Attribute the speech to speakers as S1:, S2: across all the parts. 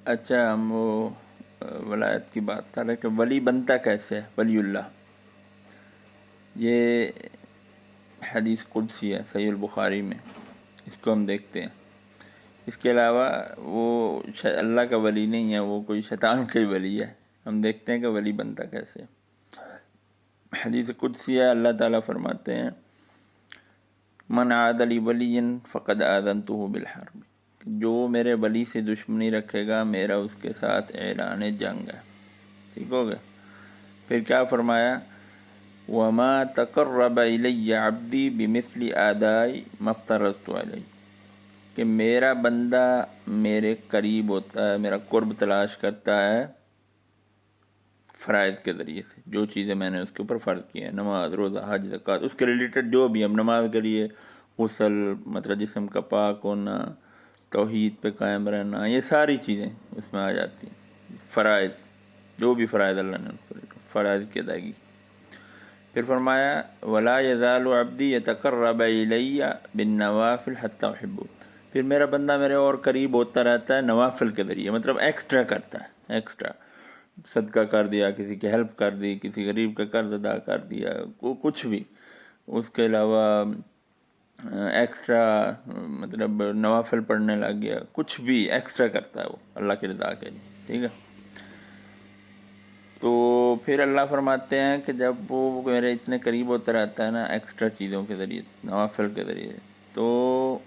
S1: اچھا، ہم وہ ولایت کی بات کر رہے کہ ولی بنتا کیسے ہے ولی اللہ. یہ حدیث قدسی ہے صحیح البخاری میں، اس کو ہم دیکھتے ہیں. اس کے علاوہ وہ اللہ کا ولی نہیں ہے، وہ کوئی شیطان کا ہی ولی ہے. ہم دیکھتے ہیں کہ ولی بنتا کیسے. حدیث قدسی ہے، اللہ تعالیٰ فرماتے ہیں من عاد لی ولی فقد آذنتہ بالحرب، جو میرے ولی سے دشمنی رکھے گا میرا اس کے ساتھ اعلان جنگ ہے. ٹھیک ہو گیا. پھر کیا فرمایا وما تقرب الی عبدی بمثل اداء ما افترضت علیہ، کہ میرا بندہ میرے قریب ہوتا ہے، میرا قرب تلاش کرتا ہے فرائض کے ذریعے سے، جو چیزیں میں نے اس کے اوپر فرض کی ہیں، نماز، روزہ، حج، زکوٰۃ، اس کے ریلیٹڈ جو بھی. ہم نماز کے لیے غسل، مطلب جسم کا پاک ہونا، توحید پہ قائم رہنا، یہ ساری چیزیں اس میں آ جاتی ہیں. فرائض، جو بھی فرائض اللہ نے اس پر فرائض کی ادائیگی. پھر فرمایا ولا یزال عبدی یتقرب الی بالنوافل حتی احبہ، پھر میرا بندہ میرے اور قریب ہوتا رہتا ہے نوافل کے ذریعے، مطلب ایکسٹرا کرتا ہے. ایکسٹرا صدقہ کر دیا، کسی کی ہیلپ کر دی، کسی غریب کا قرض ادا کر دیا، کچھ بھی. اس کے علاوہ ایکسٹرا مطلب نوافل پڑھنے لگ گیا، کچھ بھی ایکسٹرا کرتا ہے وہ اللہ کی رضا کے لیے. ٹھیک ہے. تو پھر اللہ فرماتے ہیں کہ جب وہ میرے اتنے قریب ہوتا رہتا ہے نا ایکسٹرا چیزوں کے ذریعے، نوافل کے ذریعے، تو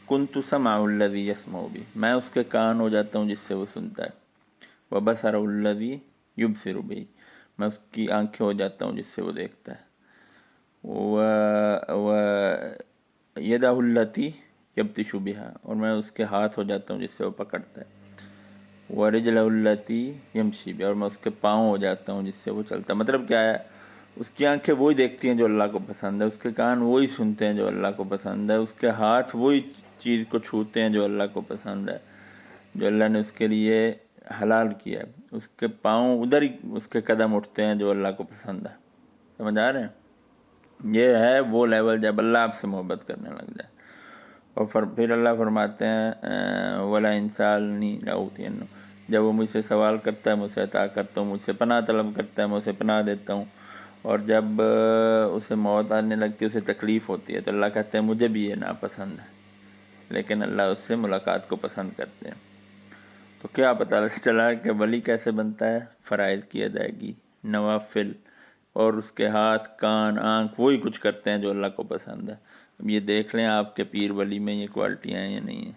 S1: کنت سمعہ الذی یسمع بہ، میں اس کے کان ہو جاتا ہوں جس سے وہ سنتا ہے. وبصرہ الذی یبصر بہ، میں اس کی آنکھیں ہو جاتا ہوں جس سے وہ دیکھتا ہے. یدہ التی یبطش بہا، اور میں اس کے ہاتھ ہو جاتا ہوں جس سے وہ پکڑتا ہے. ورجلہ التی یمشی بہا، اور میں اس کے پاؤں ہو جاتا ہوں جس سے وہ چلتا ہے. مطلب کیا ہے، اس کی آنکھیں وہی دیکھتی ہیں جو اللہ کو پسند ہے، اس کے کان وہی سنتے ہیں جو اللہ کو پسند ہے، اس کے ہاتھ وہی چیز کو چھوتے ہیں جو اللہ کو پسند ہے، جو اللہ نے اس کے لیے حلال کیا ہے. اس کے پاؤں ادھر ہی اس کے قدم اٹھتے ہیں جو اللہ کو پسند ہے. سمجھ آ رہے ہیں؟ یہ ہے وہ لیول جب اللہ آپ سے محبت کرنے لگ جائے. اور پھر اللہ فرماتے ہیں وَلَئِن سَأَلَنِي لَأُعْطِيَنَّهُ، جب وہ مجھ سے سوال کرتا ہے مجھ سے عطا کرتا ہوں، مجھ سے پناہ طلب کرتا ہے میں اسے پناہ دیتا ہوں. اور جب اسے موت آنے لگتی ہے، اسے تکلیف ہوتی ہے، تو اللہ کہتے ہیں مجھے بھی یہ ناپسند ہے، لیکن اللہ اس سے ملاقات کو پسند کرتے ہیں. تو کیا پتہ چلا کہ ولی کیسے بنتا ہے؟ فرائض کی ادائیگی، نوافل، اور اس کے ہاتھ، کان، آنکھ وہی کچھ کرتے ہیں جو اللہ کو پسند ہے. اب یہ دیکھ لیں آپ کے پیر ولی میں یہ کوالٹیاں ہیں یا نہیں ہیں.